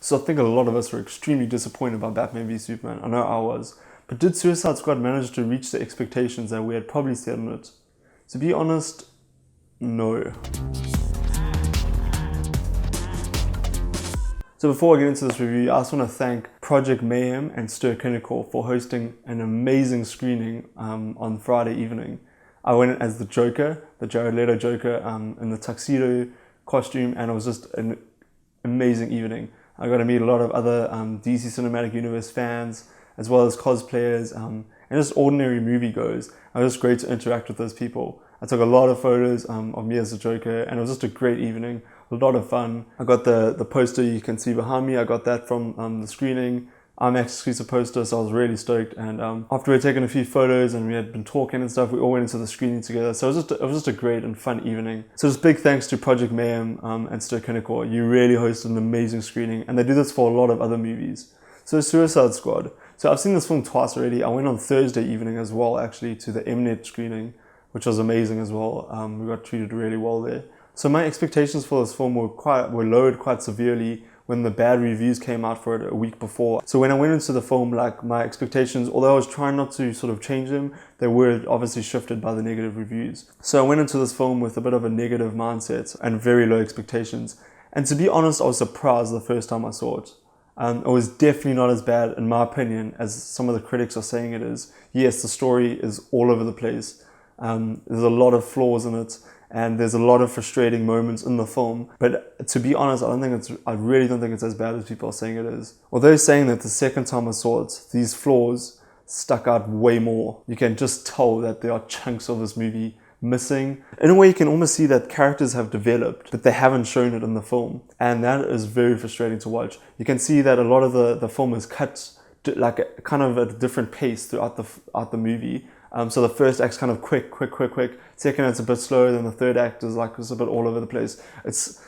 So I think a lot of us were extremely disappointed by Batman v Superman. I know I was. But did Suicide Squad manage to reach the expectations that we had probably set on it? To be honest, no. So before I get into this review, I just want to thank Project Mayhem and ster-kinekor for hosting an amazing screening on Friday evening. I went as the Joker, the Jared Leto Joker, in the tuxedo costume, and it was just an amazing evening. I got to meet a lot of other DC Cinematic Universe fans, as well as cosplayers, and just ordinary moviegoers. It was just great to interact with those people. I took a lot of photos of me as the Joker, and it was just a great evening, a lot of fun. I got the poster you can see behind me. I got that from the screening. IMAX exclusive poster, so I was really stoked. And after we had taken a few photos and we had been talking and stuff, we all went into the screening together. So it was just a great and fun evening. So just big thanks to Project Mayhem and ster-kinekor. You really hosted an amazing screening, and they do this for a lot of other movies. So Suicide Squad. So I've seen this film twice already. I went on Thursday evening as well, actually, to the Mnet screening, which was amazing as well. We got treated really well there. So my expectations for this film were lowered quite severely when the bad reviews came out for it a week before. So when I went into the film, like, my expectations, although I was trying not to sort of change them, they were obviously shifted by the negative reviews. So I went into this film with a bit of a negative mindset and very low expectations. And to be honest, I was surprised the first time I saw it. It was definitely not as bad, in my opinion, as some of the critics are saying it is. Yes, the story is all over the place. There's a lot of flaws in it, and there's a lot of frustrating moments in the film. But to be honest, I really don't think it's as bad as people are saying it is. Although saying that the second time I saw it, these flaws stuck out way more. You can just tell that there are chunks of this movie missing. In a way, you can almost see that characters have developed, but they haven't shown it in the film. And that is very frustrating to watch. You can see that a lot of the film is cut like kind of at a different pace throughout the movie. So the first act's kind of quick. Second act's a bit slower, then the third act is like just a bit all over the place. It's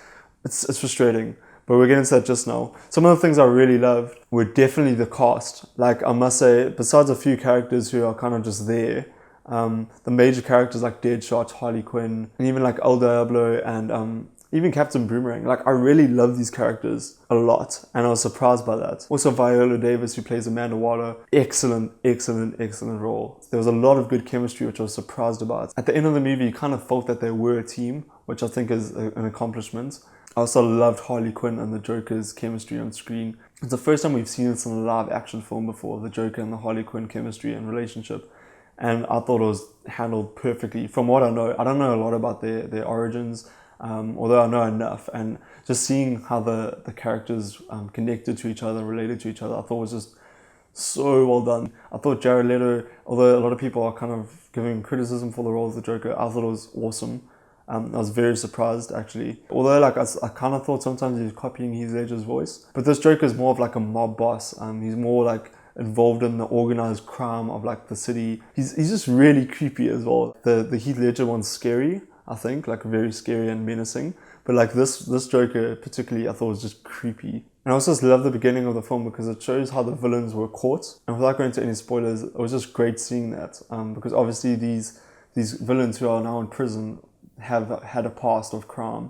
frustrating, but we'll get into that just now. Some of the things I really loved were definitely the cast. Like, I must say, besides a few characters who are kind of just there, the major characters like Deadshot, Harley Quinn, and even like El Diablo and even Captain Boomerang. Like, I really love these characters a lot, and I was surprised by that. Also, Viola Davis, who plays Amanda Waller, excellent role. There was a lot of good chemistry, which I was surprised about. At the end of the movie, you kind of felt that they were a team, which I think is an accomplishment. I also loved Harley Quinn and the Joker's chemistry on screen. It's the first time we've seen this in a live action film before, the Joker and the Harley Quinn chemistry and relationship. And I thought it was handled perfectly. From what I know, I don't know a lot about their origins, although I know enough. And just seeing how the characters connected to each other, related to each other, I thought was just so well done. I thought Jared Leto, although a lot of people are kind of giving criticism for the role of the Joker, I thought it was awesome. I was very surprised, actually. Although, like, I kind of thought sometimes he was copying Heath Ledger's voice. But this Joker is more of like a mob boss. He's more like involved in the organized crime of like the city. He's just really creepy as well. The Heath Ledger one's scary, I think, like very scary and menacing. But like this Joker particularly, I thought was just creepy. And I also just love the beginning of the film because it shows how the villains were caught. And without going into any spoilers, it was just great seeing that. Because obviously these villains who are now in prison have had a past of crime.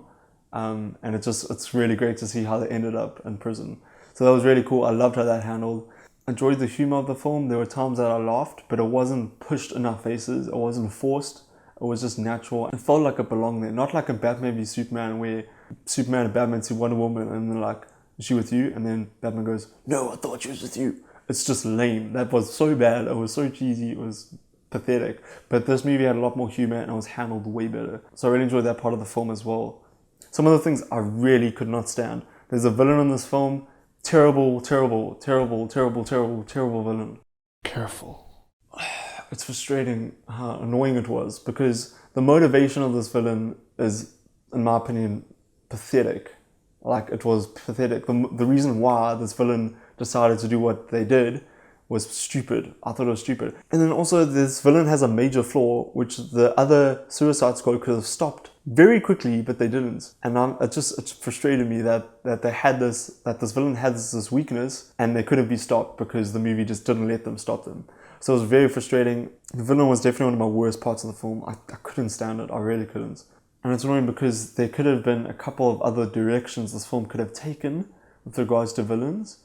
And it's really great to see how they ended up in prison. So that was really cool. I loved how that handled. Enjoyed the humor of the film. There were times that I laughed, but it wasn't pushed in our faces. It wasn't forced. It was just natural. It felt like it belonged there. Not like a Batman v Superman where Superman and Batman see Wonder Woman and they're like, is she with you? And then Batman goes, no, I thought she was with you. It's just lame. That was so bad. It was so cheesy. It was pathetic. But this movie had a lot more humor and it was handled way better. So I really enjoyed that part of the film as well. Some of the things I really could not stand. There's a villain in this film. Terrible villain. Careful. It's frustrating how annoying it was because the motivation of this villain is, in my opinion, pathetic. Like, it was pathetic. The reason why this villain decided to do what they did was stupid. I thought it was stupid. And then also this villain has a major flaw, which the other Suicide Squad could have stopped very quickly, but they didn't. And it frustrated me that this villain has this weakness and they couldn't be stopped because the movie just didn't let them stop them. So it was very frustrating. The villain was definitely one of my worst parts of the film. I couldn't stand it. I really couldn't. And it's annoying because there could have been a couple of other directions this film could have taken with regards to villains,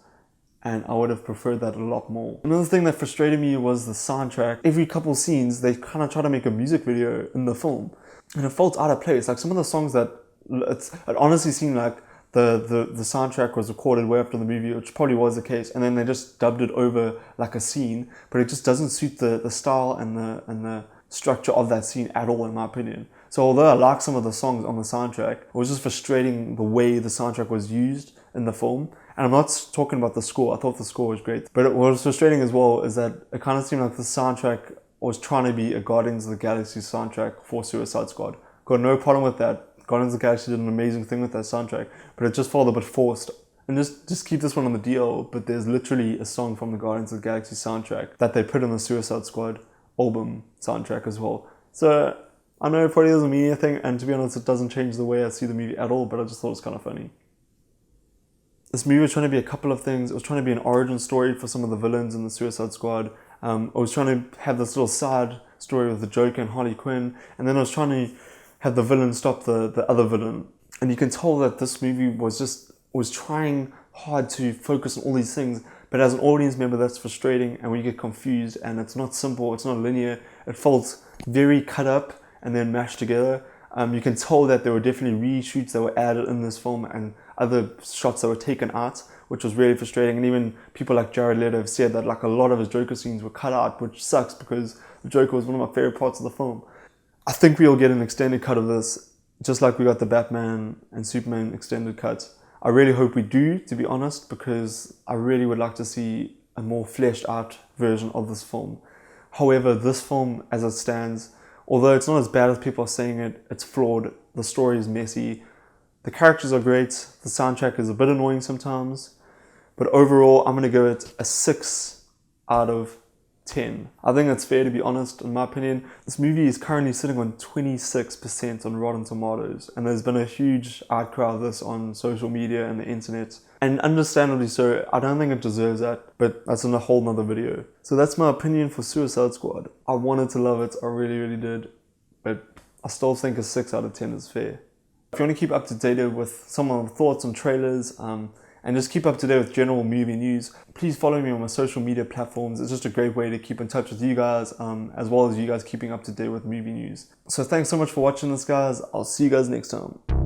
and I would have preferred that a lot more. Another thing that frustrated me was the soundtrack. Every couple scenes, they kind of try to make a music video in the film, and it felt out of place. Like some of the songs that it honestly seemed like the soundtrack was recorded way after the movie, which probably was the case, and then they just dubbed it over like a scene, but it just doesn't suit the style and the structure of that scene at all, in my opinion. So although I like some of the songs on the soundtrack, it was just frustrating the way the soundtrack was used in the film. And I'm not talking about the score. I thought the score was great, but what was frustrating as well is that it kind of seemed like the soundtrack was trying to be a Guardians of the Galaxy soundtrack for Suicide Squad. Got no problem with that. Guardians of the Galaxy did an amazing thing with that soundtrack, but it just felt a bit forced. And just keep this one on the DL, but there's literally a song from the Guardians of the Galaxy soundtrack that they put in the Suicide Squad album soundtrack as well. So I know it probably doesn't mean anything, and to be honest, it doesn't change the way I see the movie at all, but I just thought it was kind of funny. This movie was trying to be a couple of things. It was trying to be an origin story for some of the villains in the Suicide Squad. It was trying to have this little side story with the Joker and Harley Quinn, and then I was trying to have the villain stop the other villain. And you can tell that this movie was trying hard to focus on all these things, but as an audience member, that's frustrating, and when you get confused, and it's not simple, it's not linear, it felt very cut up and then mashed together. You can tell that there were definitely reshoots that were added in this film and other shots that were taken out, which was really frustrating. And even people like Jared Leto have said that like a lot of his Joker scenes were cut out, which sucks because the Joker was one of my favorite parts of the film. I think we'll get an extended cut of this, just like we got the Batman and Superman extended cut. I really hope we do, to be honest, because I really would like to see a more fleshed out version of this film. However, this film as it stands, although it's not as bad as people are saying it, it's flawed, the story is messy, the characters are great, the soundtrack is a bit annoying sometimes, but overall I'm going to give it a 6 out of 10. I think that's fair, to be honest, in my opinion. This movie is currently sitting on 26% on Rotten Tomatoes, and there's been a huge outcry of this on social media and the internet, and understandably so. I don't think it deserves that, but that's in a whole nother video. So that's my opinion for Suicide Squad. I wanted to love it, I really did, but I still think a 6 out of 10 is fair. If you want to keep up to date with some of my thoughts on trailers, and just keep up to date with general movie news, please follow me on my social media platforms. It's just a great way to keep in touch with you guys, as well as you guys keeping up to date with movie news. So thanks so much for watching this, guys. I'll see you guys next time.